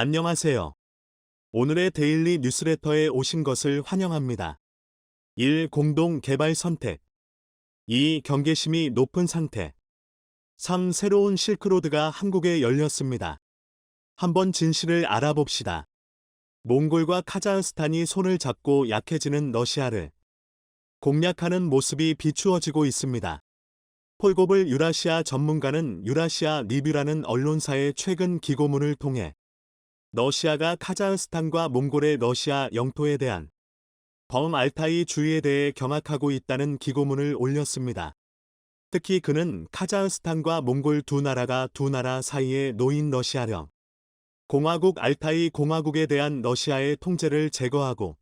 안녕하세요. 오늘의 데일리 뉴스레터에 오신 것을 환영합니다. 1. 공동 개발 선택. 2. 경계심이 높은 상태. 3. 새로운 실크로드가 한국에 열렸습니다. 한번 진실을 알아봅시다. 몽골과 카자흐스탄이 손을 잡고 약해지는 러시아를 공략하는 모습이 비추어지고 있습니다. 폴고블 유라시아 전문가는 유라시아 리뷰라는 언론사의 최근 기고문을 통해 러시아가 카자흐스탄과 몽골의 러시아 영토에 대한 범알타이 주의에 대해 경악하고 있다는 기고문을 올렸습니다. 특히 그는 카자흐스탄과 몽골 두 나라 사이에 놓인 러시아령 공화국 알타이 공화국에 대한 러시아의 통제를 제거하고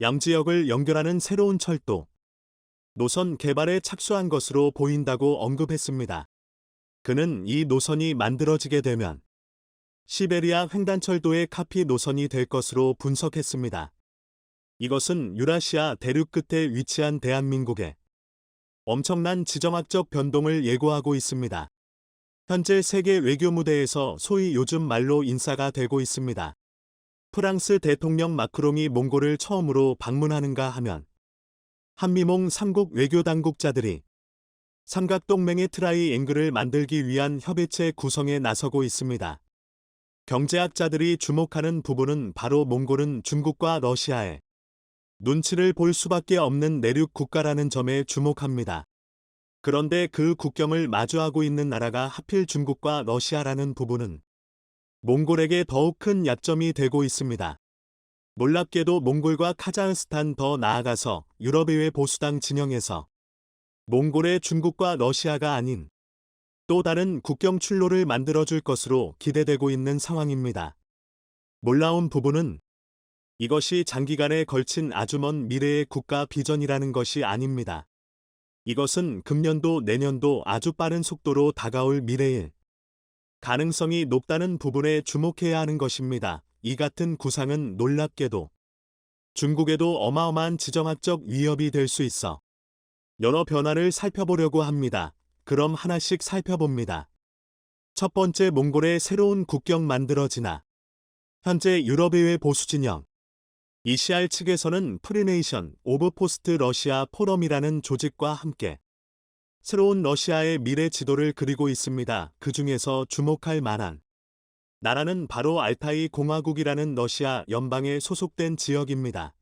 양지역을 연결하는 새로운 철도 노선 개발에 착수한 것으로 보인다고 언급했습니다. 그는 이 노선이 만들어지게 되면 시베리아 횡단철도의 카피 노선이 될 것으로 분석했습니다. 이것은 유라시아 대륙 끝에 위치한 대한민국의 엄청난 지정학적 변동을 예고하고 있습니다. 현재 세계 외교 무대에서 소위 요즘 말로 인사가 되고 있습니다. 프랑스 대통령 마크롱이 몽골을 처음으로 방문하는가 하면 한미몽 3국 외교 당국자들이 삼각동맹의 트라이앵글을 만들기 위한 협의체 구성에 나서고 있습니다. 경제학자들이 주목하는 부분은 바로 몽골은 중국과 러시아에 눈치를 볼 수밖에 없는 내륙 국가라는 점에 주목합니다. 그런데 그 국경을 마주하고 있는 나라가 하필 중국과 러시아라는 부분은 몽골에게 더욱 큰 약점이 되고 있습니다. 놀랍게도 몽골과 카자흐스탄 더 나아가서 유럽의회 보수당 진영에서 몽골의 중국과 러시아가 아닌 또 다른 국경 출로를 만들어줄 것으로 기대되고 있는 상황입니다. 놀라운 부분은 이것이 장기간에 걸친 아주 먼 미래의 국가 비전이라는 것이 아닙니다. 이것은 금년도 내년도 아주 빠른 속도로 다가올 미래일 가능성이 높다는 부분에 주목해야 하는 것입니다. 이 같은 구상은 놀랍게도 중국에도 어마어마한 지정학적 위협이 될 수 있어 여러 변화를 살펴보려고 합니다. 그럼 하나씩 살펴봅니다. 첫 번째, 몽골의 새로운 국경 만들어지나. 현재 유럽의회 보수진영 ECR 측에서는 프리네이션 오브 포스트 러시아 포럼이라는 조직과 함께 새로운 러시아의 미래 지도를 그리고 있습니다. 그 중에서 주목할 만한 나라는 바로 알타이 공화국이라는 러시아 연방에 소속된 지역입니다.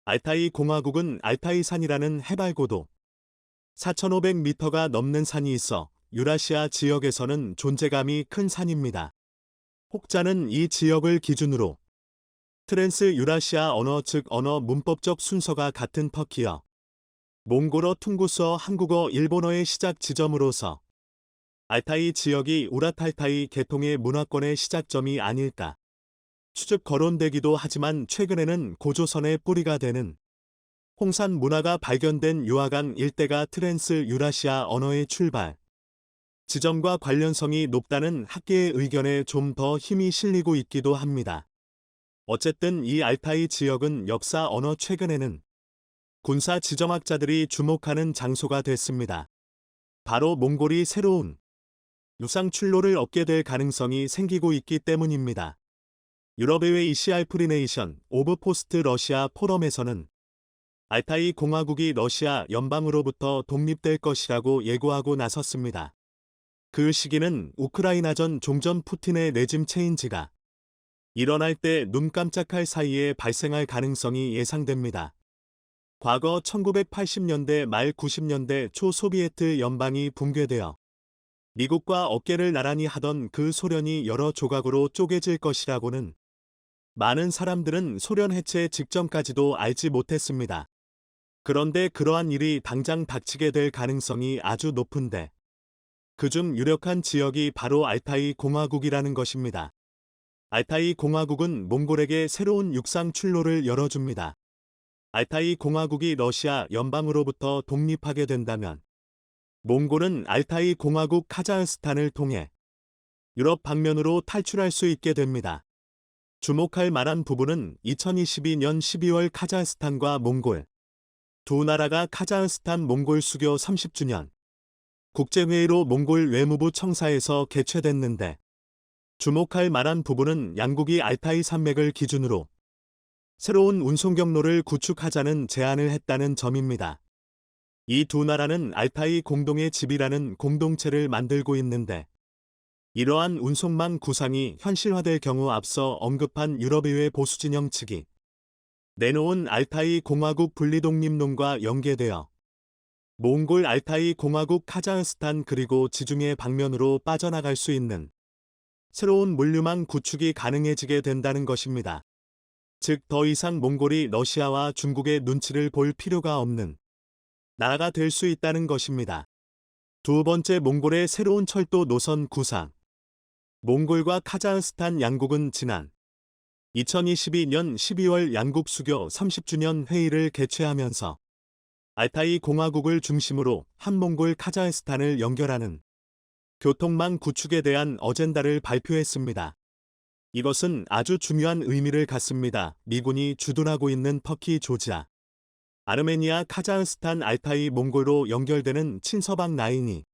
알타이 공화국은 알타이산이라는 해발고도 4,500m가 넘는 산이 있어 유라시아 지역에서는 존재감이 큰 산입니다. 혹자는 이 지역을 기준으로 트랜스 유라시아 언어 즉 언어 문법적 순서가 같은 터키어, 몽골어, 퉁구스어, 한국어, 일본어의 시작 지점으로서 알타이 지역이 우라탈타이 계통의 문화권의 시작점이 아닐까 추측 거론되기도 하지만 최근에는 고조선의 뿌리가 되는 홍산 문화가 발견된 유화강 일대가 트랜스 유라시아 언어의 출발 지점과 관련성이 높다는 학계의 의견에 좀 더 힘이 실리고 있기도 합니다. 어쨌든 이 알타이 지역은 역사 언어 최근에는 군사 지정학자들이 주목하는 장소가 됐습니다. 바로 몽골이 새로운 유상 출로를 얻게 될 가능성이 생기고 있기 때문입니다. 유럽의회 ECR 프리네이션 오브 포스트 러시아 포럼에서는 알타이 공화국이 러시아 연방으로부터 독립될 것이라고 예고하고 나섰습니다. 그 시기는 우크라이나전 종전 푸틴의 레짐 체인지가 일어날 때 눈 깜짝할 사이에 발생할 가능성이 예상됩니다. 과거 1980년대 말 90년대 초 소비에트 연방이 붕괴되어 미국과 어깨를 나란히 하던 그 소련이 여러 조각으로 쪼개질 것이라고는 많은 사람들은 소련 해체 직전까지도 알지 못했습니다. 그런데 그러한 일이 당장 닥치게 될 가능성이 아주 높은데 그중 유력한 지역이 바로 알타이 공화국이라는 것입니다. 알타이 공화국은 몽골에게 새로운 육상 출로를 열어줍니다. 알타이 공화국이 러시아 연방으로부터 독립하게 된다면 몽골은 알타이 공화국 카자흐스탄을 통해 유럽 방면으로 탈출할 수 있게 됩니다. 주목할 만한 부분은 2022년 12월 카자흐스탄과 몽골 두 나라가 카자흐스탄 몽골 수교 30주년 국제회의로 몽골 외무부 청사에서 개최됐는데 주목할 만한 부분은 양국이 알타이 산맥을 기준으로 새로운 운송 경로를 구축하자는 제안을 했다는 점입니다. 이 두 나라는 알타이 공동의 집이라는 공동체를 만들고 있는데 이러한 운송망 구상이 현실화될 경우 앞서 언급한 유럽의회 보수진영 측이 내놓은 알타이 공화국 분리독립론과 연계되어 몽골 알타이 공화국 카자흐스탄 그리고 지중해 방면으로 빠져나갈 수 있는 새로운 물류망 구축이 가능해지게 된다는 것입니다. 즉 더 이상 몽골이 러시아와 중국의 눈치를 볼 필요가 없는 나라가 될 수 있다는 것입니다. 두 번째, 몽골의 새로운 철도 노선 구상. 몽골과 카자흐스탄 양국은 지난 2022년 12월 양국 수교 30주년 회의를 개최하면서 알타이 공화국을 중심으로 한몽골 카자흐스탄을 연결하는 교통망 구축에 대한 어젠다를 발표했습니다. 이것은 아주 중요한 의미를 갖습니다. 미군이 주둔하고 있는 터키, 조지아, 아르메니아, 카자흐스탄, 알타이, 몽골로 연결되는 친서방 라인이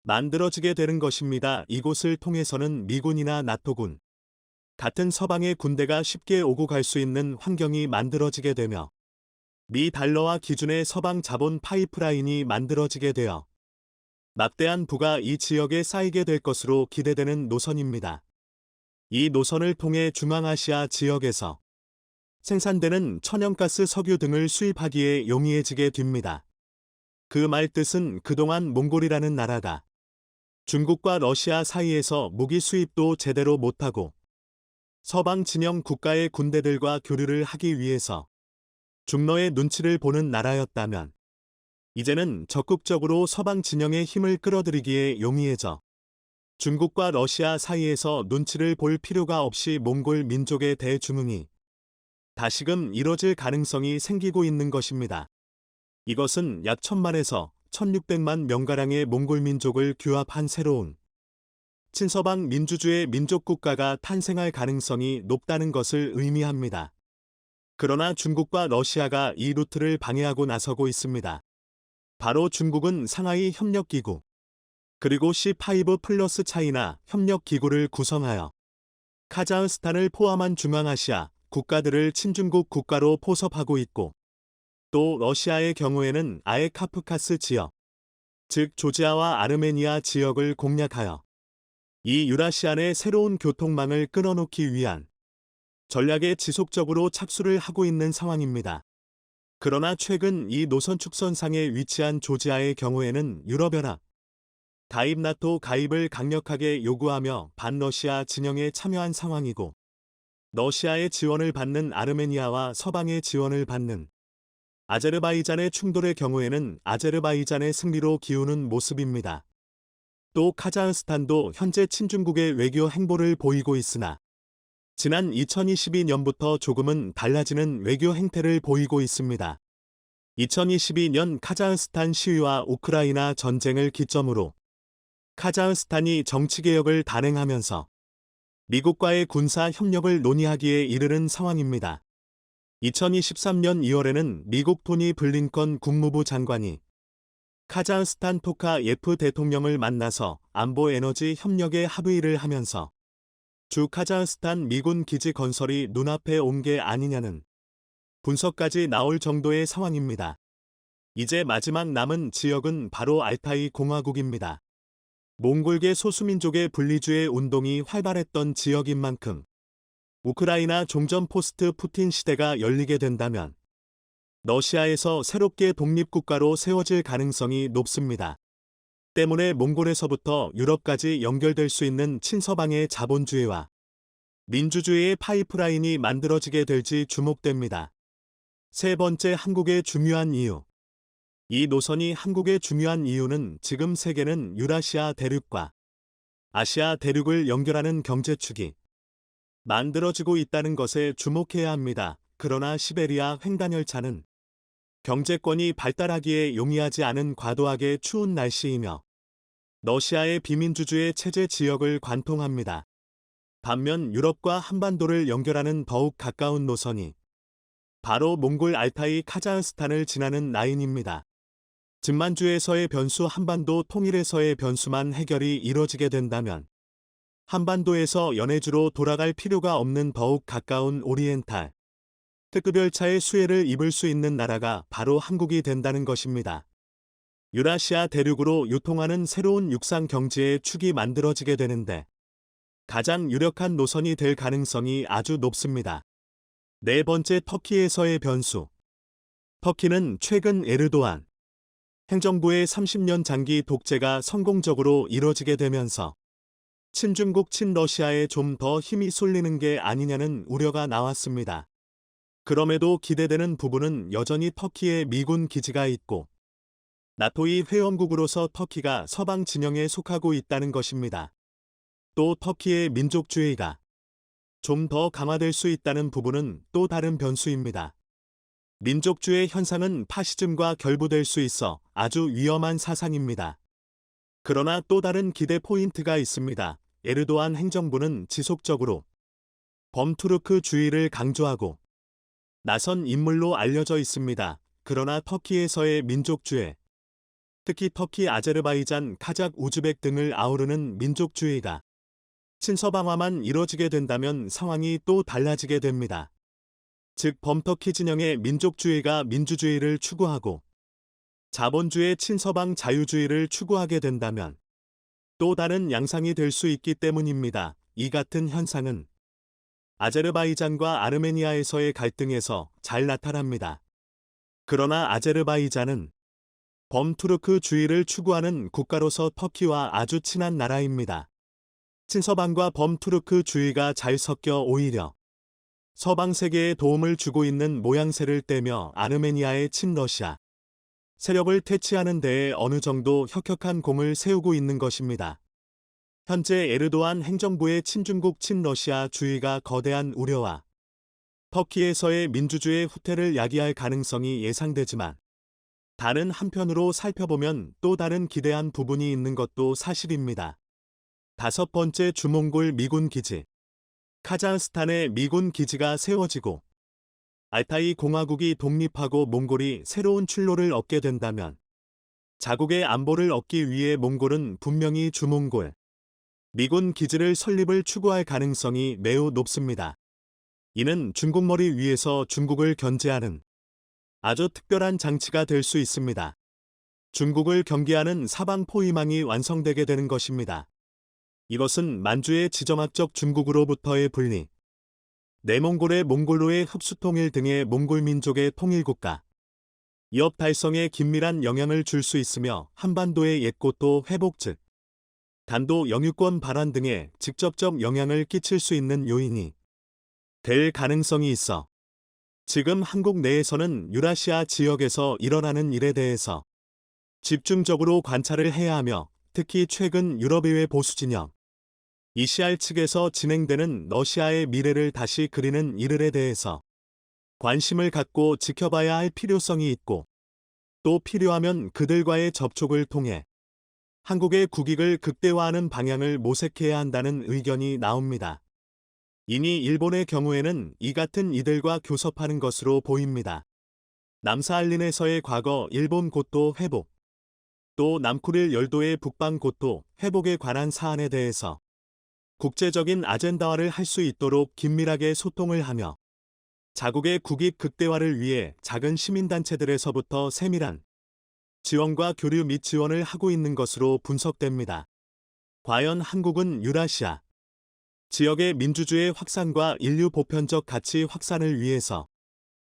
만들어지게 되는 것입니다. 이곳을 통해서는 미군이나 나토군 같은 서방의 군대가 쉽게 오고 갈 수 있는 환경이 만들어지게 되며 미 달러화 기준의 서방 자본 파이프라인이 만들어지게 되어 막대한 부가 이 지역에 쌓이게 될 것으로 기대되는 노선입니다. 이 노선을 통해 중앙아시아 지역에서 생산되는 천연가스, 석유 등을 수입하기에 용이해지게 됩니다. 그 말 뜻은 그동안 몽골이라는 나라가 중국과 러시아 사이에서 무기 수입도 제대로 못하고 서방 진영 국가의 군대들과 교류를 하기 위해서 중러의 눈치를 보는 나라였다면 이제는 적극적으로 서방 진영의 힘을 끌어들이기에 용이해져 중국과 러시아 사이에서 눈치를 볼 필요가 없이 몽골 민족의 대중흥이 다시금 이뤄질 가능성이 생기고 있는 것입니다. 이것은 약 1000만에서 1600만 명가량의 몽골 민족을 규합한 새로운 친서방 민주주의 민족국가가 탄생할 가능성이 높다는 것을 의미합니다. 그러나 중국과 러시아가 이 루트를 방해하고 나서고 있습니다. 바로 중국은 상하이 협력기구 그리고 C5 플러스 차이나 협력기구를 구성하여 카자흐스탄을 포함한 중앙아시아 국가들을 친중국 국가로 포섭하고 있고 또 러시아의 경우에는 아예 카프카스 지역, 즉 조지아와 아르메니아 지역을 공략하여 이 유라시안의 새로운 교통망을 끊어놓기 위한 전략에 지속적으로 착수를 하고 있는 상황입니다. 그러나 최근 이 노선 축선상에 위치한 조지아의 경우에는 유럽연합, 가입 나토 가입을 강력하게 요구하며 반러시아 진영에 참여한 상황이고 러시아의 지원을 받는 아르메니아와 서방의 지원을 받는 아제르바이잔의 충돌의 경우에는 아제르바이잔의 승리로 기우는 모습입니다. 또 카자흐스탄도 현재 친중국의 외교 행보를 보이고 있으나 지난 2022년부터 조금은 달라지는 외교 행태를 보이고 있습니다. 2022년 카자흐스탄 시위와 우크라이나 전쟁을 기점으로 카자흐스탄이 정치개혁을 단행하면서 미국과의 군사 협력을 논의하기에 이르는 상황입니다. 2023년 2월에는 미국 토니 블링컨 국무부 장관이 카자흐스탄 토카예프 대통령을 만나서 안보 에너지 협력에 합의를 하면서 주 카자흐스탄 미군 기지 건설이 눈앞에 온 게 아니냐는 분석까지 나올 정도의 상황입니다. 이제 마지막 남은 지역은 바로 알타이 공화국입니다. 몽골계 소수민족의 분리주의 운동이 활발했던 지역인 만큼 우크라이나 종전 포스트 푸틴 시대가 열리게 된다면 러시아에서 새롭게 독립국가로 세워질 가능성이 높습니다. 때문에 몽골에서부터 유럽까지 연결될 수 있는 친서방의 자본주의와 민주주의의 파이프라인이 만들어지게 될지 주목됩니다. 세 번째, 한국의 중요한 이유. 이 노선이 한국의 중요한 이유는 지금 세계는 유라시아 대륙과 아시아 대륙을 연결하는 경제축이 만들어지고 있다는 것에 주목해야 합니다. 그러나 시베리아 횡단열차는 경제권이 발달하기에 용이하지 않은 과도하게 추운 날씨이며 러시아의 비민주주의 체제 지역을 관통합니다. 반면 유럽과 한반도를 연결하는 더욱 가까운 노선이 바로 몽골 알타이 카자흐스탄을 지나는 라인입니다. 증만주에서의 변수, 한반도 통일에서의 변수만 해결이 이뤄지게 된다면 한반도에서 연해주로 돌아갈 필요가 없는 더욱 가까운 오리엔탈 특급 열차의 수혜를 입을 수 있는 나라가 바로 한국이 된다는 것입니다. 유라시아 대륙으로 유통하는 새로운 육상 경지의 축이 만들어지게 되는데 가장 유력한 노선이 될 가능성이 아주 높습니다. 네 번째, 터키에서의 변수. 터키는 최근 에르도안 행정부의 30년 장기 독재가 성공적으로 이뤄지게 되면서 친중국 친러시아에 좀 더 힘이 쏠리는 게 아니냐는 우려가 나왔습니다. 그럼에도 기대되는 부분은 여전히 터키에 미군 기지가 있고 나토의 회원국으로서 터키가 서방 진영에 속하고 있다는 것입니다. 또 터키의 민족주의가 좀 더 강화될 수 있다는 부분은 또 다른 변수입니다. 민족주의 현상은 파시즘과 결부될 수 있어 아주 위험한 사상입니다. 그러나 또 다른 기대 포인트가 있습니다. 에르도안 행정부는 지속적으로 범투르크주의를 강조하고 나선 인물로 알려져 있습니다. 그러나 터키에서의 민족주의, 특히 터키, 아제르바이잔, 카작, 우즈벡 등을 아우르는 민족주의가 친서방화만 이뤄지게 된다면 상황이 또 달라지게 됩니다. 즉 범터키 진영의 민족주의가 민주주의를 추구하고 자본주의 친서방 자유주의를 추구하게 된다면 또 다른 양상이 될 수 있기 때문입니다. 이 같은 현상은 아제르바이잔과 아르메니아에서의 갈등에서 잘 나타납니다. 그러나 아제르바이잔은 범투르크주의를 추구하는 국가로서 터키와 아주 친한 나라입니다. 친서방과 범투르크주의가 잘 섞여 오히려 서방 세계에 도움을 주고 있는 모양새를 떼며 아르메니아의 친러시아 세력을 퇴치하는 데에 어느 정도 혁혁한 공을 세우고 있는 것입니다. 현재 에르도안 행정부의 친중국 친러시아 주의가 거대한 우려와 터키에서의 민주주의 후퇴를 야기할 가능성이 예상되지만 다른 한편으로 살펴보면 또 다른 기대한 부분이 있는 것도 사실입니다. 다섯 번째, 주몽골 미군 기지. 카자흐스탄에 미군 기지가 세워지고 알타이 공화국이 독립하고 몽골이 새로운 출로를 얻게 된다면 자국의 안보를 얻기 위해 몽골은 분명히 주몽골 미군 기지를 설립을 추구할 가능성이 매우 높습니다. 이는 중국머리 위에서 중국을 견제하는 아주 특별한 장치가 될 수 있습니다. 중국을 경계하는 사방 포위망이 완성되게 되는 것입니다. 이것은 만주의 지정학적 중국으로부터의 분리, 내몽골의 몽골로의 흡수 통일 등의 몽골 민족의 통일국가, 이업 달성에 긴밀한 영향을 줄 수 있으며 한반도의 옛고토 회복 즉 단도 영유권 발환 등에 직접적 영향을 끼칠 수 있는 요인이 될 가능성이 있어 지금 한국 내에서는 유라시아 지역에서 일어나는 일에 대해서 집중적으로 관찰을 해야 하며 특히 최근 유럽의회 보수진영 ECR 측에서 진행되는 러시아의 미래를 다시 그리는 일들에 대해서 관심을 갖고 지켜봐야 할 필요성이 있고 또 필요하면 그들과의 접촉을 통해 한국의 국익을 극대화하는 방향을 모색해야 한다는 의견이 나옵니다. 이니 일본의 경우에는 이 같은 이들과 교섭하는 것으로 보입니다. 남사할린에서의 과거 일본 고토 회복, 또 남쿠릴 열도의 북방 고토 회복에 관한 사안에 대해서 국제적인 아젠다화를 할 수 있도록 긴밀하게 소통을 하며 자국의 국익 극대화를 위해 작은 시민단체들에서부터 세밀한 지원과 교류 및 지원을 하고 있는 것으로 분석됩니다. 과연 한국은 유라시아 지역의 민주주의 확산과 인류 보편적 가치 확산을 위해서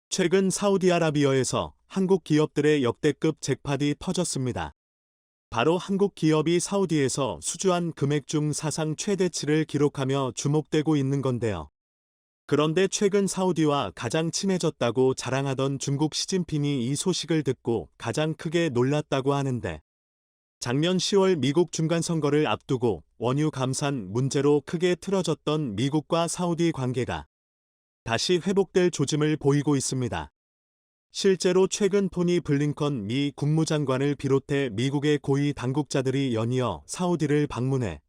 최근 사우디아라비아에서 한국 기업들의 역대급 잭팟이 터졌습니다. 바로 한국 기업이 사우디에서 수주한 금액 중 사상 최대치를 기록하며 주목되고 있는 건데요. 그런데 최근 사우디와 가장 친해졌다고 자랑하던 중국 시진핑이 이 소식을 듣고 가장 크게 놀랐다고 하는데 작년 10월 미국 중간선거를 앞두고 원유 감산 문제로 크게 틀어졌던 미국과 사우디 관계가 다시 회복될 조짐을 보이고 있습니다. 실제로 최근 토니 블링컨 미 국무장관을 비롯해 미국의 고위 당국자들이 연이어 사우디를 방문해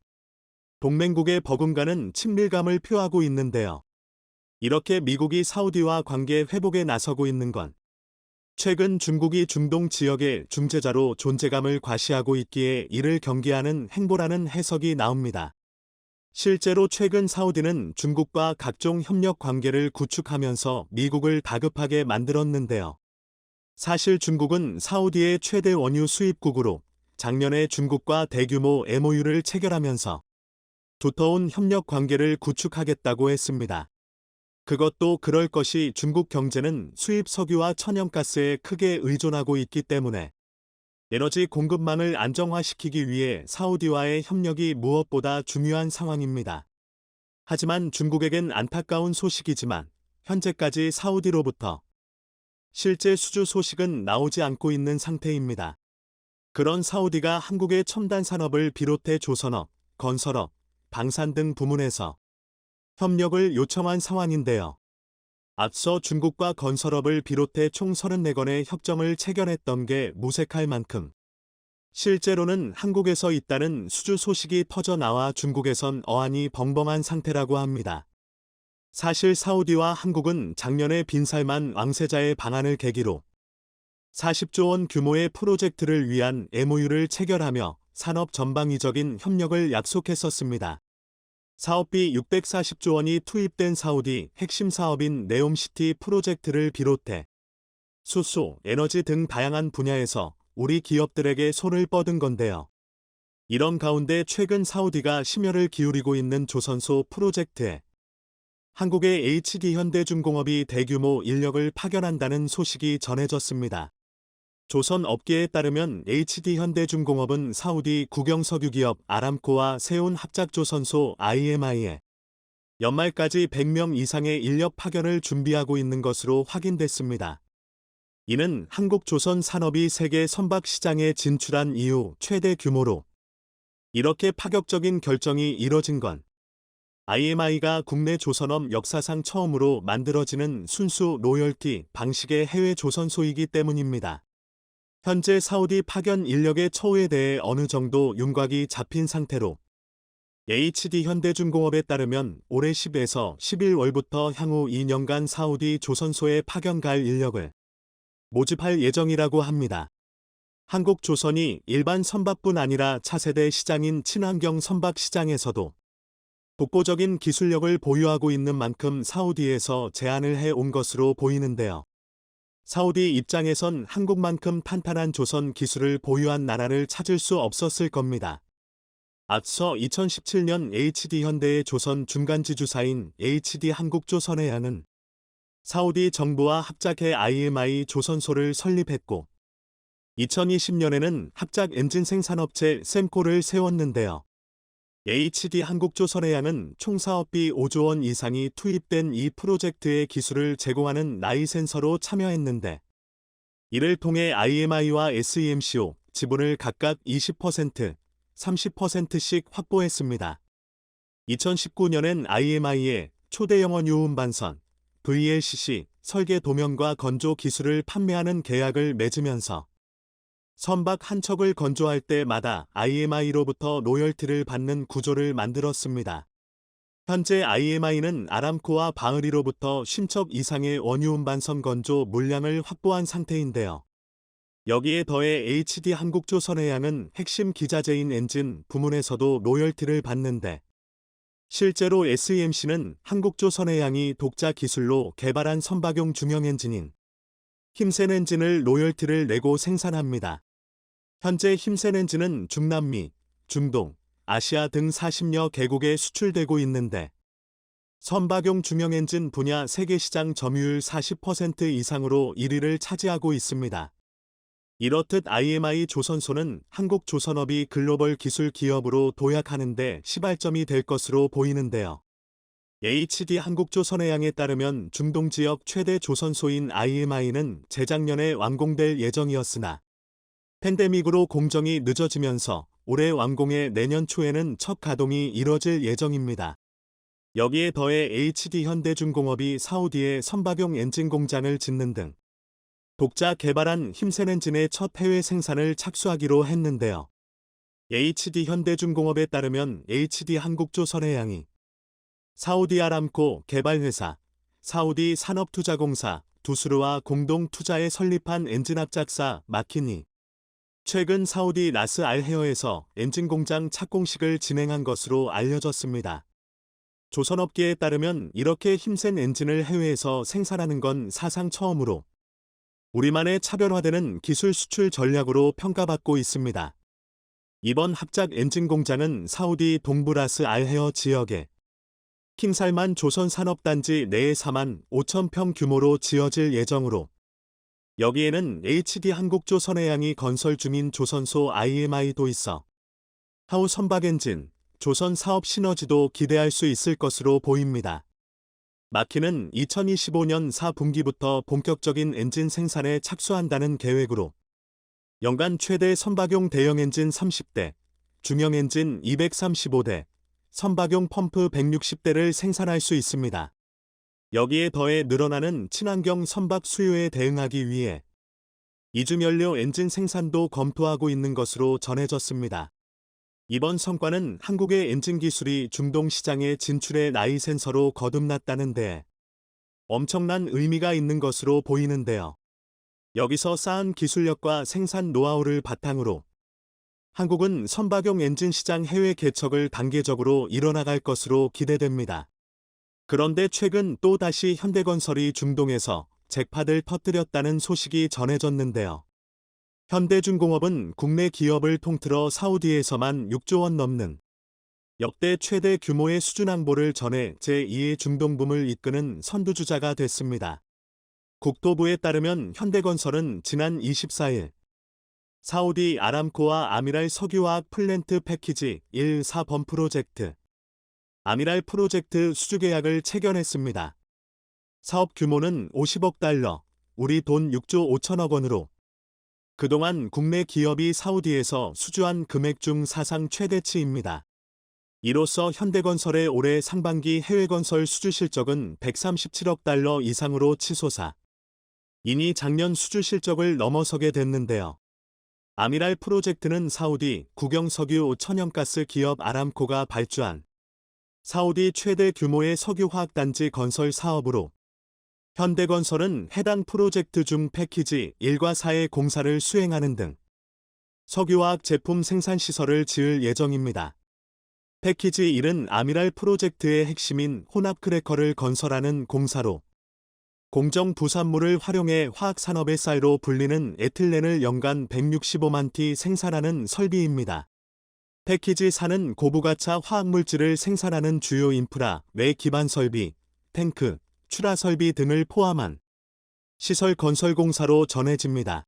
동맹국의 버금가는 친밀감을 표하고 있는데요. 이렇게 미국이 사우디와 관계 회복에 나서고 있는 건 최근 중국이 중동 지역의 중재자로 존재감을 과시하고 있기에 이를 경계하는 행보라는 해석이 나옵니다. 실제로 최근 사우디는 중국과 각종 협력 관계를 구축하면서 미국을 다급하게 만들었는데요. 사실 중국은 사우디의 최대 원유 수입국으로 작년에 중국과 대규모 MOU를 체결하면서 두터운 협력 관계를 구축하겠다고 했습니다. 그것도 그럴 것이 중국 경제는 수입 석유와 천연가스에 크게 의존하고 있기 때문에 에너지 공급망을 안정화시키기 위해 사우디와의 협력이 무엇보다 중요한 상황입니다. 하지만 중국에겐 안타까운 소식이지만 현재까지 사우디로부터 실제 수주 소식은 나오지 않고 있는 상태입니다. 그런 사우디가 한국의 첨단 산업을 비롯해 조선업, 건설업, 방산 등 부문에서 협력을 요청한 상황인데요. 앞서 중국과 건설업을 비롯해 총 34건의 협정을 체결했던 게 무색할 만큼 실제로는 한국에서 있다는 수주 소식이 퍼져나와 중국에선 어안이 벙벙한 상태라고 합니다. 사실 사우디와 한국은 작년에 빈살만 왕세자의 방한을 계기로 40조 원 규모의 프로젝트를 위한 MOU를 체결하며 산업 전방위적인 협력을 약속했었습니다. 사업비 640조 원이 투입된 사우디 핵심 사업인 네옴시티 프로젝트를 비롯해 수소, 에너지 등 다양한 분야에서 우리 기업들에게 손을 뻗은 건데요. 이런 가운데 최근 사우디가 심혈을 기울이고 있는 조선소 프로젝트에 한국의 HD현대중공업이 대규모 인력을 파견한다는 소식이 전해졌습니다. 조선 업계에 따르면 HD현대중공업은 사우디 국영석유기업 아람코와 세운 합작조선소 IMI에 연말까지 100명 이상의 인력 파견을 준비하고 있는 것으로 확인됐습니다. 이는 한국 조선 산업이 세계 선박 시장에 진출한 이후 최대 규모로 이렇게 파격적인 결정이 이뤄진 건 IMI가 국내 조선업 역사상 처음으로 만들어지는 순수 로열티 방식의 해외 조선소이기 때문입니다. 현재 사우디 파견 인력의 처우에 대해 어느 정도 윤곽이 잡힌 상태로 HD현대중공업에 따르면 올해 10에서 11월부터 향후 2년간 사우디 조선소에 파견 갈 인력을 모집할 예정이라고 합니다. 한국조선이 일반 선박뿐 아니라 차세대 시장인 친환경 선박 시장에서도 독보적인 기술력을 보유하고 있는 만큼 사우디에서 제안을 해온 것으로 보이는데요. 사우디 입장에선 한국만큼 탄탄한 조선 기술을 보유한 나라를 찾을 수 없었을 겁니다. 앞서 2017년 HD현대의 조선 중간지주사인 HD한국조선해양은 사우디 정부와 합작해 IMI 조선소를 설립했고 2020년에는 합작 엔진 생산업체 셈코를 세웠는데요. HD한국조선해양은 총 사업비 5조 원 이상이 투입된 이 프로젝트의 기술을 제공하는 나이 센서로 참여했는데 이를 통해 IMI와 SEMCO 지분을 각각 20%, 30%씩 확보했습니다. 2019년엔 IMI에 초대 영원 유음 반선, VLCC 설계 도면과 건조 기술을 판매하는 계약을 맺으면서 선박 한 척을 건조할 때마다 IMI로부터 로열티를 받는 구조를 만들었습니다. 현재 IMI는 아람코와 바흐리로부터 50척 이상의 원유 운반선 건조 물량을 확보한 상태인데요. 여기에 더해 HD한국조선해양은 핵심 기자재인 엔진 부문에서도 로열티를 받는데 실제로 SEMC는 한국조선해양이 독자 기술로 개발한 선박용 중형 엔진인 힘센 엔진을 로열티를 내고 생산합니다. 현재 힘센 엔진은 중남미, 중동, 아시아 등 40여 개국에 수출되고 있는데 선박용 중형 엔진 분야 세계 시장 점유율 40% 이상으로 1위를 차지하고 있습니다. 이렇듯 IMI 조선소는 한국 조선업이 글로벌 기술 기업으로 도약하는 데 시발점이 될 것으로 보이는데요. HD한국조선해양에 따르면 중동 지역 최대 조선소인 IMI는 재작년에 완공될 예정이었으나 팬데믹으로 공정이 늦어지면서 올해 완공해 내년 초에는 첫 가동이 이뤄질 예정입니다. 여기에 더해 HD현대중공업이 사우디에 선박용 엔진 공장을 짓는 등 독자 개발한 힘센 엔진의 첫 해외 생산을 착수하기로 했는데요. HD현대중공업에 따르면 HD한국조선해양이 사우디 아람코 개발회사, 사우디 산업투자공사 두스르와 공동 투자에 설립한 엔진 합작사 마키니 최근 사우디 라스 알 헤어에서 엔진 공장 착공식을 진행한 것으로 알려졌습니다. 조선업계에 따르면 이렇게 힘센 엔진을 해외에서 생산하는 건 사상 처음으로 우리만의 차별화되는 기술 수출 전략으로 평가받고 있습니다. 이번 합작 엔진 공장은 사우디 동브라스 알헤어 지역에 킹살만 조선산업단지 내에 4만 5천 평 규모로 지어질 예정으로 여기에는 HD 한국조선해양이 건설 중인 조선소 IMI도 있어 하우 선박 엔진, 조선 사업 시너지도 기대할 수 있을 것으로 보입니다. 마키는 2025년 4분기부터 본격적인 엔진 생산에 착수한다는 계획으로 연간 최대 선박용 대형 엔진 30대, 중형 엔진 235대, 선박용 펌프 160대를 생산할 수 있습니다. 여기에 더해 늘어나는 친환경 선박 수요에 대응하기 위해 이주연료 엔진 생산도 검토하고 있는 것으로 전해졌습니다. 이번 성과는 한국의 엔진 기술이 중동 시장에 진출해 나이 센서로 거듭났다는 데 엄청난 의미가 있는 것으로 보이는데요. 여기서 쌓은 기술력과 생산 노하우를 바탕으로 한국은 선박용 엔진 시장 해외 개척을 단계적으로 이뤄나갈 것으로 기대됩니다. 그런데 최근 또다시 현대건설이 중동에서 잭팟을 터뜨렸다는 소식이 전해졌는데요. 현대중공업은 국내 기업을 통틀어 사우디에서만 6조 원 넘는 역대 최대 규모의 수준 항보를 전해 제2의 중동붐을 이끄는 선두주자가 됐습니다. 국토부에 따르면 현대건설은 지난 24일 사우디 아람코와 아미랄 석유화학 플랜트 패키지 1, 4번 프로젝트 아미랄 프로젝트 수주 계약을 체결했습니다. 사업 규모는 50억 달러, 우리 돈 6조 5천억 원으로 그동안 국내 기업이 사우디에서 수주한 금액 중 사상 최대치입니다. 이로써 현대건설의 올해 상반기 해외건설 수주 실적은 137억 달러 이상으로 치솟아 이니 작년 수주 실적을 넘어서게 됐는데요. 아미랄 프로젝트는 사우디 국영석유 천연가스 기업 아람코가 발주한 사우디 최대 규모의 석유화학단지 건설 사업으로 현대건설은 해당 프로젝트 중 패키지 1과 4의 공사를 수행하는 등 석유화학 제품 생산시설을 지을 예정입니다. 패키지 1은 아미랄 프로젝트의 핵심인 혼합크래커를 건설하는 공사로 공정 부산물을 활용해 화학산업의 쌀로 불리는 에틸렌을 연간 165만 티 생산하는 설비입니다. 패키지 4는 고부가차 화학물질을 생산하는 주요 인프라, 외 기반 설비, 탱크, 출하 설비 등을 포함한 시설 건설 공사로 전해집니다.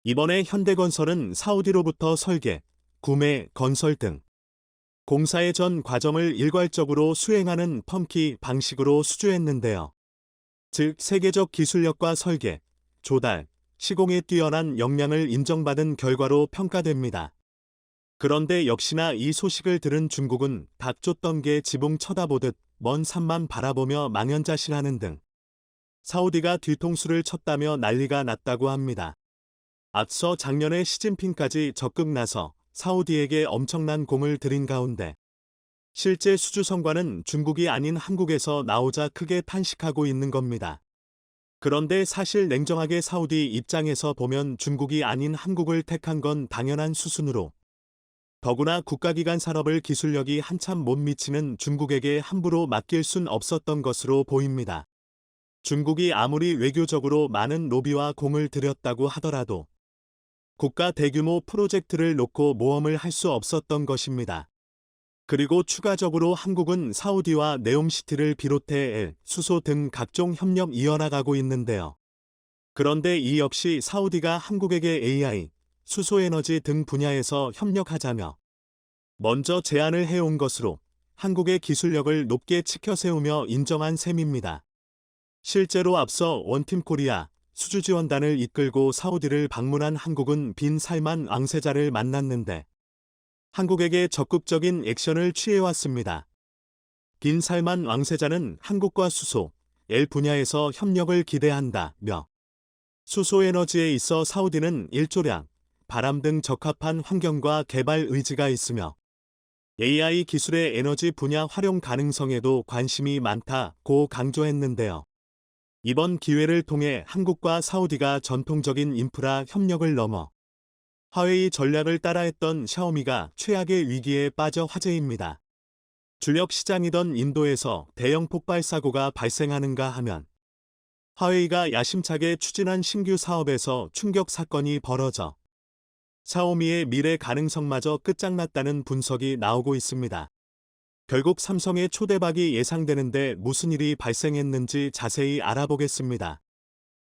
이번에 현대건설은 사우디로부터 설계, 구매, 건설 등 공사의 전 과정을 일괄적으로 수행하는 펌키 방식으로 수주했는데요. 즉 세계적 기술력과 설계, 조달, 시공에 뛰어난 역량을 인정받은 결과로 평가됩니다. 그런데 역시나 이 소식을 들은 중국은 닭 쫓던 개 지붕 쳐다보듯 먼 산만 바라보며 망연자실하는 등 사우디가 뒤통수를 쳤다며 난리가 났다고 합니다. 앞서 작년에 시진핑까지 적극 나서 사우디에게 엄청난 공을 들인 가운데 실제 수주 성과는 중국이 아닌 한국에서 나오자 크게 탄식하고 있는 겁니다. 그런데 사실 냉정하게 사우디 입장에서 보면 중국이 아닌 한국을 택한 건 당연한 수순으로 더구나 국가기관 산업을 기술력이 한참 못 미치는 중국에게 함부로 맡길 순 없었던 것으로 보입니다. 중국이 아무리 외교적으로 많은 로비와 공을 들였다고 하더라도 국가 대규모 프로젝트를 놓고 모험을 할 수 없었던 것입니다. 그리고 추가적으로 한국은 사우디와 네옴시티를 비롯해 엘, 수소 등 각종 협력 이어나가고 있는데요. 그런데 이 역시 사우디가 한국에게 AI, 수소에너지 등 분야에서 협력하자며 먼저 제안을 해온 것으로 한국의 기술력을 높게 치켜세우며 인정한 셈입니다. 실제로 앞서 원팀코리아 수주지원단을 이끌고 사우디를 방문한 한국은 빈 살만 왕세자를 만났는데 한국에게 적극적인 액션을 취해왔습니다. 빈 살만 왕세자는 한국과 수소, 엘 분야에서 협력을 기대한다며 수소에너지에 있어 사우디는 일조량, 바람 등 적합한 환경과 개발 의지가 있으며 AI 기술의 에너지 분야 활용 가능성에도 관심이 많다고 강조했는데요. 이번 기회를 통해 한국과 사우디가 전통적인 인프라 협력을 넘어 화웨이 전략을 따라했던 샤오미가 최악의 위기에 빠져 화제입니다. 주력 시장이던 인도에서 대형 폭발 사고가 발생하는가 하면 화웨이가 야심차게 추진한 신규 사업에서 충격 사건이 벌어져 샤오미의 미래 가능성마저 끝장났다는 분석이 나오고 있습니다. 결국 삼성의 초대박이 예상되는데 무슨 일이 발생했는지 자세히 알아보겠습니다.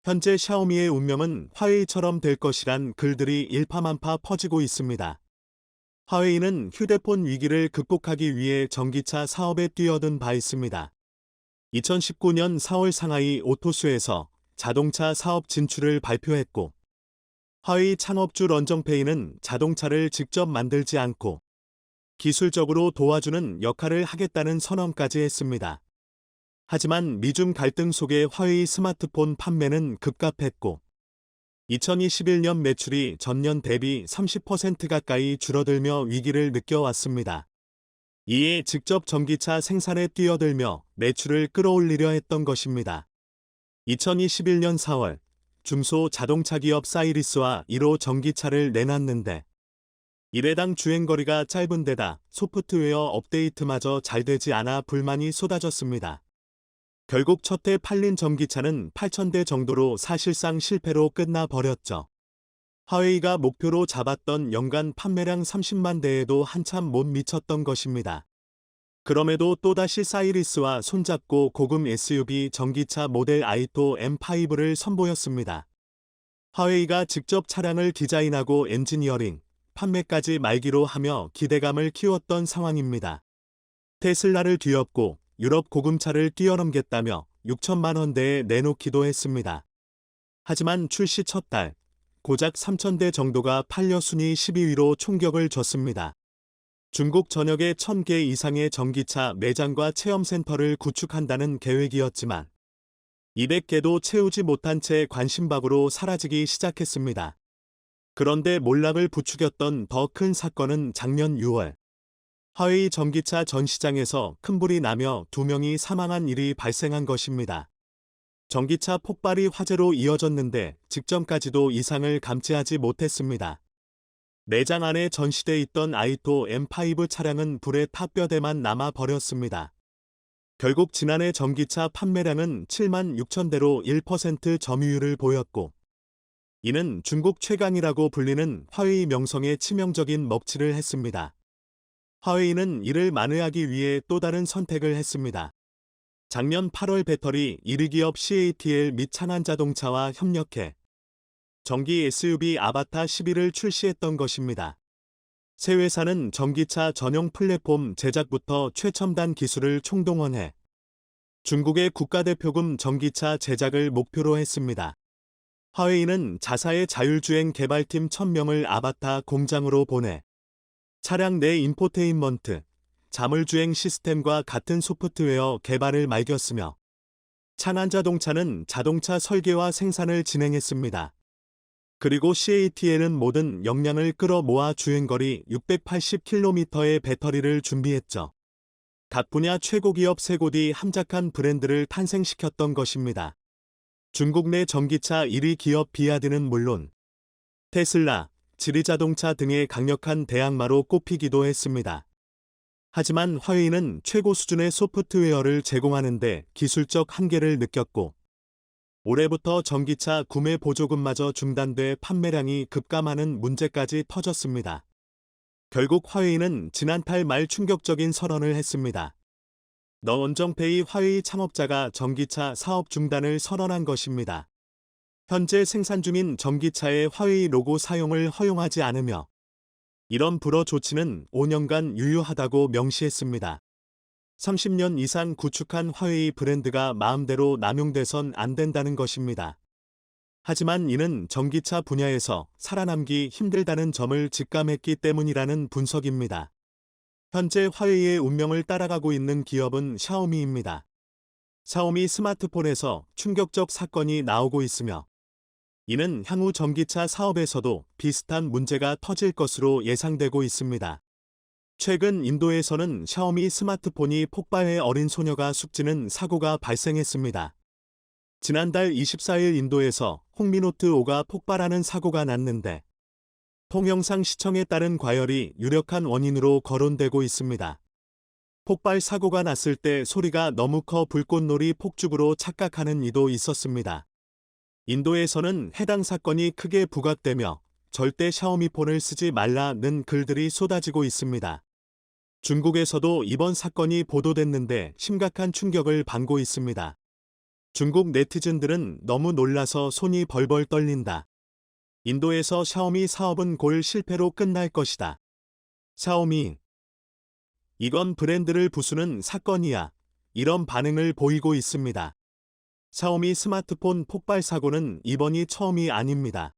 현재 샤오미의 운명은 화웨이처럼 될 것이란 글들이 일파만파 퍼지고 있습니다. 화웨이는 휴대폰 위기를 극복하기 위해 전기차 사업에 뛰어든 바 있습니다. 2019년 4월 상하이 오토쇼에서 자동차 사업 진출을 발표했고, 화웨이 창업주 런정페이는 자동차를 직접 만들지 않고 기술적으로 도와주는 역할을 하겠다는 선언까지 했습니다. 하지만 미중 갈등 속에 화웨이 스마트폰 판매는 급감했고 2021년 매출이 전년 대비 30% 가까이 줄어들며 위기를 느껴왔습니다. 이에 직접 전기차 생산에 뛰어들며 매출을 끌어올리려 했던 것입니다. 2021년 4월 중소 자동차 기업 사이리스와 1호 전기차를 내놨는데 1회당 주행거리가 짧은 데다 소프트웨어 업데이트마저 잘 되지 않아 불만이 쏟아졌습니다. 결국 첫 해 팔린 전기차는 8,000대 정도로 사실상 실패로 끝나버렸죠. 화웨이가 목표로 잡았던 연간 판매량 30만 대에도 한참 못 미쳤던 것입니다. 그럼에도 또다시 사이리스와 손잡고 고급 SUV 전기차 모델 아이토 M5를 선보였습니다. 화웨이가 직접 차량을 디자인하고 엔지니어링, 판매까지 말기로 하며 기대감을 키웠던 상황입니다. 테슬라를 뒤엎고 유럽 고금차를 뛰어넘겠다며 6천만 원대에 내놓기도 했습니다. 하지만 출시 첫 달, 고작 3,000대 정도가 팔려 순위 12위로 총격을 줬습니다. 중국 전역에 1,000개 이상의 전기차 매장과 체험센터를 구축한다는 계획이었지만 200개도 채우지 못한 채 관심밥으로 사라지기 시작했습니다. 그런데 몰락을 부추겼던 더 큰 사건은 작년 6월 화웨이 전기차 전 시장에서 큰 불이 나며 2명이 사망한 일이 발생한 것입니다. 전기차 폭발이 화재로 이어졌는데 직전까지도 이상을 감지하지 못했습니다. 매장 안에 전시돼 있던 아이토 M5 차량은 불에 타 뼈대만 남아 버렸습니다. 결국 지난해 전기차 판매량은 7만 6천 대로 1% 점유율을 보였고 이는 중국 최강이라고 불리는 화웨이 명성에 치명적인 먹칠을 했습니다. 화웨이는 이를 만회하기 위해 또 다른 선택을 했습니다. 작년 8월 배터리 1위 기업 CATL 및 chanan자동차와 협력해 전기 SUV 아바타 11을 출시했던 것입니다. 새 회사는 전기차 전용 플랫폼 제작부터 최첨단 기술을 총동원해 중국의 국가대표급 전기차 제작을 목표로 했습니다. 화웨이는 자사의 자율주행 개발팀 1,000명을 아바타 공장으로 보내 차량 내 인포테인먼트, 자물주행 시스템과 같은 소프트웨어 개발을 말겼으며 chanan자동차는 자동차 설계와 생산을 진행했습니다. 그리고 CATL은 모든 역량을 끌어모아 주행거리 680km의 배터리를 준비했죠. 각 분야 최고 기업 세 곳이 함작한 브랜드를 탄생시켰던 것입니다. 중국 내 전기차 1위 기업 비아드는 물론 테슬라, 지리자동차 등의 강력한 대항마로 꼽히기도 했습니다. 하지만 화웨이는 최고 수준의 소프트웨어를 제공하는데 기술적 한계를 느꼈고 올해부터 전기차 구매 보조금마저 중단돼 판매량이 급감하는 문제까지 터졌습니다. 결국 화웨이는 지난달 말 충격적인 선언을 했습니다. 런정페이 화웨이 창업자가 전기차 사업 중단을 선언한 것입니다. 현재 생산 중인 전기차의 화웨이 로고 사용을 허용하지 않으며 이런 불허 조치는 5년간 유효하다고 명시했습니다. 30년 이상 구축한 화웨이 브랜드가 마음대로 남용돼선 안 된다는 것입니다. 하지만 이는 전기차 분야에서 살아남기 힘들다는 점을 직감했기 때문이라는 분석입니다. 현재 화웨이의 운명을 따라가고 있는 기업은 샤오미입니다. 샤오미 스마트폰에서 충격적 사건이 나오고 있으며 이는 향후 전기차 사업에서도 비슷한 문제가 터질 것으로 예상되고 있습니다. 최근 인도에서는 샤오미 스마트폰이 폭발해 어린 소녀가 숨지는 사고가 발생했습니다. 지난달 24일 인도에서 홍미노트 5가 폭발하는 사고가 났는데 동영상 시청에 따른 과열이 유력한 원인으로 거론되고 있습니다. 폭발 사고가 났을 때 소리가 너무 커 불꽃놀이 폭죽으로 착각하는 이도 있었습니다. 인도에서는 해당 사건이 크게 부각되며 절대 샤오미 폰을 쓰지 말라는 글들이 쏟아지고 있습니다. 중국에서도 이번 사건이 보도됐는데 심각한 충격을 받고 있습니다. 중국 네티즌들은 너무 놀라서 손이 벌벌 떨린다. 인도에서 샤오미 사업은 골 실패로 끝날 것이다. 샤오미. 이건 브랜드를 부수는 사건이야. 이런 반응을 보이고 있습니다. 샤오미 스마트폰 폭발 사고는 이번이 처음이 아닙니다.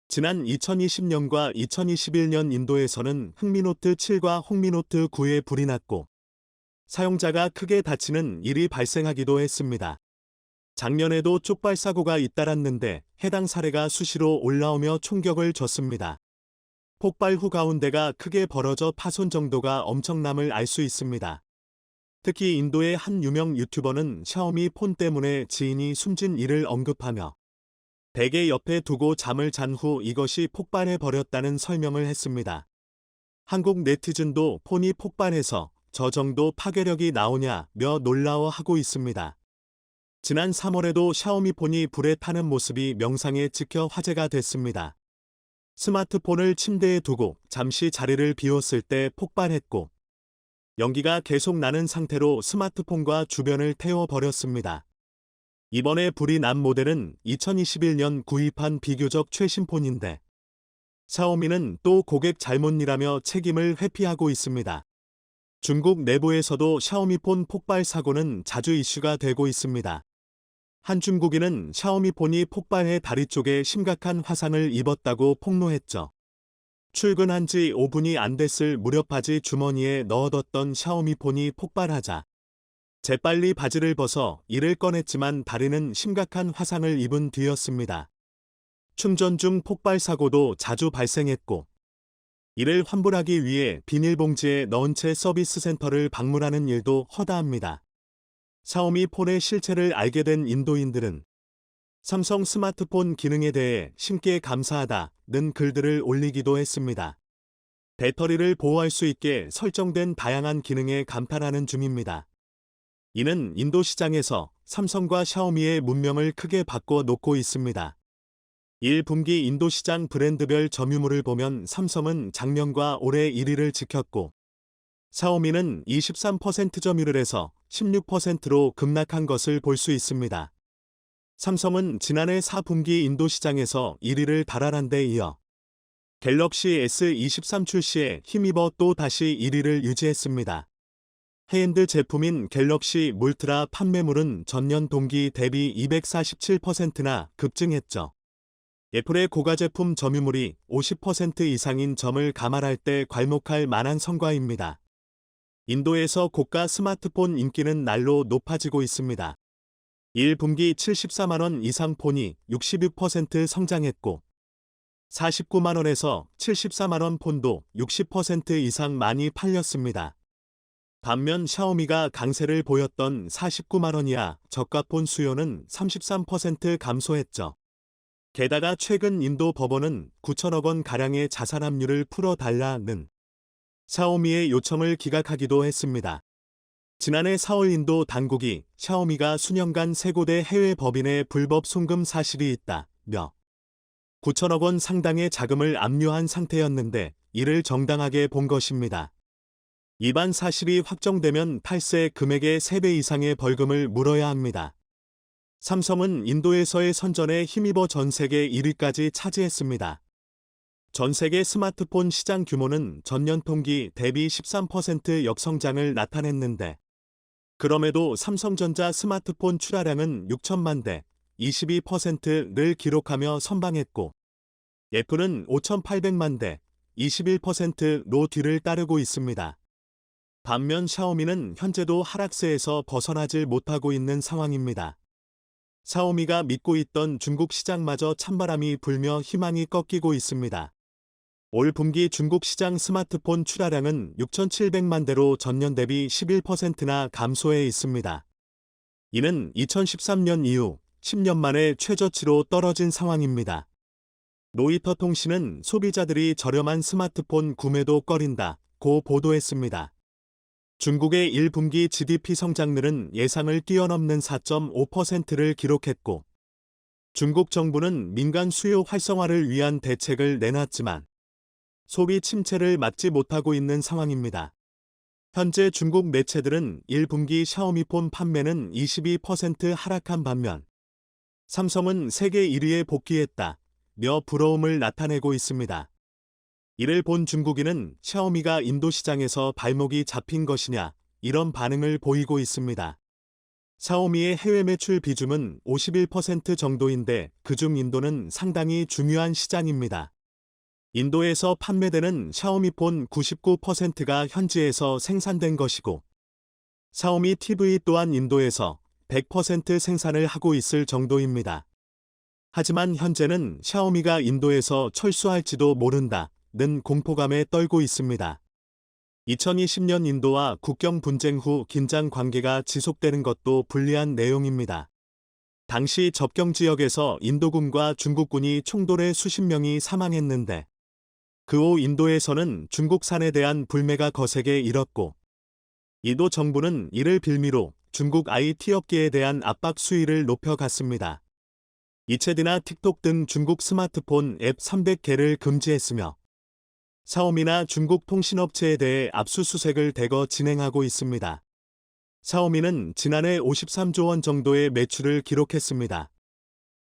지난 2020년과 2021년 인도에서는 흑미노트 7과 홍미노트 9에 불이 났고 사용자가 크게 다치는 일이 발생하기도 했습니다. 작년에도 쪽발 사고가 잇따랐는데 해당 사례가 수시로 올라오며 충격을 줬습니다. 폭발 후 가운데가 크게 벌어져 파손 정도가 엄청남을 알 수 있습니다. 특히 인도의 한 유명 유튜버는 샤오미 폰 때문에 지인이 숨진 일을 언급하며 베개 옆에 두고 잠을 잔 후 이것이 폭발해 버렸다는 설명을 했습니다. 한국 네티즌도 폰이 폭발해서 저 정도 파괴력이 나오냐며 놀라워하고 있습니다. 지난 3월에도 샤오미 폰이 불에 타는 모습이 명상에 찍혀 화제가 됐습니다. 스마트폰을 침대에 두고 잠시 자리를 비웠을 때 폭발했고 연기가 계속 나는 상태로 스마트폰과 주변을 태워버렸습니다. 이번에 불이 난 모델은 2021년 구입한 비교적 최신 폰인데 샤오미는 또 고객 잘못이라며 책임을 회피하고 있습니다. 중국 내부에서도 샤오미 폰 폭발 사고는 자주 이슈가 되고 있습니다. 한 중국인은 샤오미 폰이 폭발해 다리 쪽에 심각한 화상을 입었다고 폭로했죠. 출근한 지 5분이 안 됐을 무렵 바지 주머니에 넣어뒀던 샤오미 폰이 폭발하자 재빨리 바지를 벗어 이를 꺼냈지만 다리는 심각한 화상을 입은 뒤였습니다. 충전 중 폭발 사고도 자주 발생했고 이를 환불하기 위해 비닐봉지에 넣은 채 서비스 센터를 방문하는 일도 허다합니다. 샤오미 폰의 실체를 알게 된 인도인들은 삼성 스마트폰 기능에 대해 심께 감사하다는 글들을 올리기도 했습니다. 배터리를 보호할 수 있게 설정된 다양한 기능에 감탄하는 중입니다. 이는 인도 시장에서 삼성과 샤오미의 문명을 크게 바꿔 놓고 있습니다. 1분기 인도 시장 브랜드별 점유율을 보면 삼성은 작년과 올해 1위를 지켰고 샤오미는 23% 점유율에서 16%로 급락한 것을 볼 수 있습니다. 삼성은 지난해 4분기 인도 시장에서 1위를 달아난 데 이어 갤럭시 S23 출시에 힘입어 또 다시 1위를 유지했습니다. 해엔드 제품인 갤럭시 울트라 판매물은 전년 동기 대비 247%나 급증했죠. 애플의 고가 제품 점유율이 50% 이상인 점을 감안할 때 괄목할 만한 성과입니다. 인도에서 고가 스마트폰 인기는 날로 높아지고 있습니다. 1분기 74만원 이상 폰이 66% 성장했고 49만원에서 74만원 폰도 60% 이상 많이 팔렸습니다. 반면 샤오미가 강세를 보였던 49만원 이하 저가폰 수요는 33% 감소했죠. 게다가 최근 인도 법원은 9천억 원 가량의 자산 압류를 풀어달라는 샤오미의 요청을 기각하기도 했습니다. 지난해 4월 인도 당국이 샤오미가 수년간 3곳의 해외 법인의 불법 송금 사실이 있다며 9천억 원 상당의 자금을 압류한 상태였는데 이를 정당하게 본 것입니다. 이반 사실이 확정되면 탈세 금액의 3배 이상의 벌금을 물어야 합니다. 삼성은 인도에서의 선전에 힘입어 전 세계 1위까지 차지했습니다. 전 세계 스마트폰 시장 규모는 전년 동기 대비 13% 역성장을 나타냈는데 그럼에도 삼성전자 스마트폰 출하량은 6천만 대, 22%를 기록하며 선방했고 애플은 5,800만 대, 21%로 뒤를 따르고 있습니다. 반면 샤오미는 현재도 하락세에서 벗어나질 못하고 있는 상황입니다. 샤오미가 믿고 있던 중국 시장마저 찬바람이 불며 희망이 꺾이고 있습니다. 올 분기 중국 시장 스마트폰 출하량은 6,700만 대로 전년 대비 11%나 감소해 있습니다. 이는 2013년 이후 10년 만에 최저치로 떨어진 상황입니다. 로이터 통신은 소비자들이 저렴한 스마트폰 구매도 꺼린다고 보도했습니다. 중국의 1분기 GDP 성장률은 예상을 뛰어넘는 4.5%를 기록했고, 중국 정부는 민간 수요 활성화를 위한 대책을 내놨지만 소비 침체를 막지 못하고 있는 상황입니다. 현재 중국 매체들은 1분기 샤오미폰 판매는 22% 하락한 반면 삼성은 세계 1위에 복귀했다며 부러움을 나타내고 있습니다. 이를 본 중국인은 샤오미가 인도 시장에서 발목이 잡힌 것이냐 이런 반응을 보이고 있습니다. 샤오미의 해외 매출 비중은 51% 정도인데 그중 인도는 상당히 중요한 시장입니다. 인도에서 판매되는 샤오미폰 99%가 현지에서 생산된 것이고 샤오미 TV 또한 인도에서 100% 생산을 하고 있을 정도입니다. 하지만 현재는 샤오미가 인도에서 철수할지도 모른다는 공포감에 떨고 있습니다. 2020년 인도와 국경 분쟁 후 긴장 관계가 지속되는 것도 불리한 내용입니다. 당시 접경 지역에서 인도군과 중국군이 충돌해 수십 명이 사망했는데 그 후 인도에서는 중국산에 대한 불매가 거세게 일었고 인도 정부는 이를 빌미로 중국 IT 업계에 대한 압박 수위를 높여갔습니다. 이체디나 틱톡 등 중국 스마트폰 앱 300개를 금지했으며 샤오미나 중국 통신업체에 대해 압수수색을 대거 진행하고 있습니다. 샤오미는 지난해 53조 원 정도의 매출을 기록했습니다.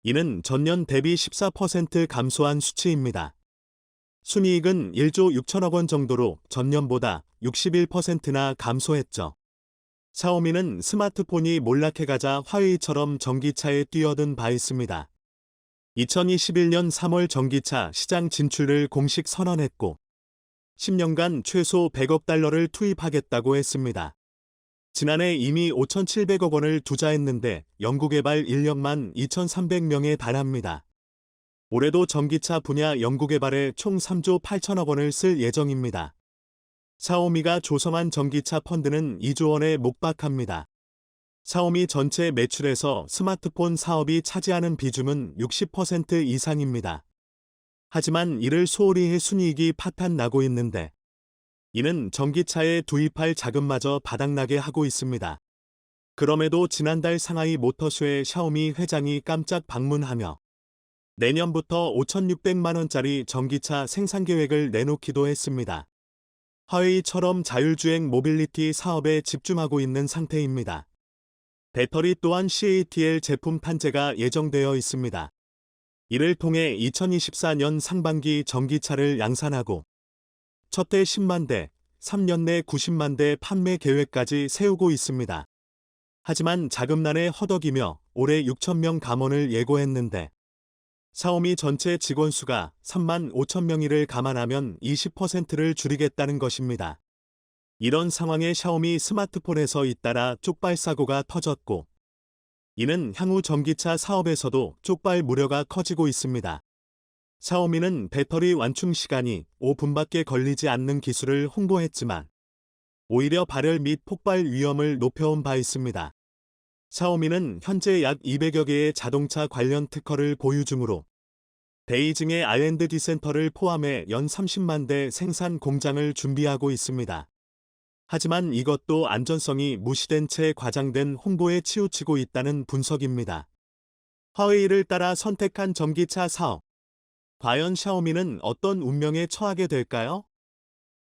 이는 전년 대비 14% 감소한 수치입니다. 순이익은 1조 6천억 원 정도로 전년보다 61%나 감소했죠. 샤오미는 스마트폰이 몰락해가자 화웨이처럼 전기차에 뛰어든 바 있습니다. 2021년 3월 전기차 시장 진출을 공식 선언했고 10년간 최소 100억 달러를 투입하겠다고 했습니다. 지난해 이미 5,700억 원을 투자했는데 연구개발 인력만 2,300명에 달합니다. 올해도 전기차 분야 연구개발에 총 3조 8천억 원을 쓸 예정입니다. 샤오미가 조성한 전기차 펀드는 2조 원에 목박합니다. 샤오미 전체 매출에서 스마트폰 사업이 차지하는 비중은 60% 이상입니다. 하지만 이를 소홀히 해 순이익이 파탄나고 있는데 이는 전기차에 투입할 자금마저 바닥나게 하고 있습니다. 그럼에도 지난달 상하이 모터쇼에 샤오미 회장이 깜짝 방문하며 내년부터 5,600만 원짜리 전기차 생산 계획을 내놓기도 했습니다. 화웨이처럼 자율주행 모빌리티 사업에 집중하고 있는 상태입니다. 배터리 또한 CATL 제품 탄재가 예정되어 있습니다. 이를 통해 2024년 상반기 전기차를 양산하고 첫 해 10만 대, 3년 내 90만 대 판매 계획까지 세우고 있습니다. 하지만 자금난에 허덕이며 올해 6,000명 감원을 예고했는데 샤오미 전체 직원 수가 3만 5천 명이를 감안하면 20%를 줄이겠다는 것입니다. 이런 상황에 샤오미 스마트폰에서 잇따라 쪽발 사고가 터졌고 이는 향후 전기차 사업에서도 쪽발 우려가 커지고 있습니다. 샤오미는 배터리 완충 시간이 5분밖에 걸리지 않는 기술을 홍보했지만 오히려 발열 및 폭발 위험을 높여온 바 있습니다. 샤오미는 현재 약 200여 개의 자동차 관련 특허를 보유 중으로 베이징의 R&D 센터를 포함해 연 30만 대 생산 공장을 준비하고 있습니다. 하지만 이것도 안전성이 무시된 채 과장된 홍보에 치우치고 있다는 분석입니다. 화웨이를 따라 선택한 전기차 사업. 과연 샤오미는 어떤 운명에 처하게 될까요?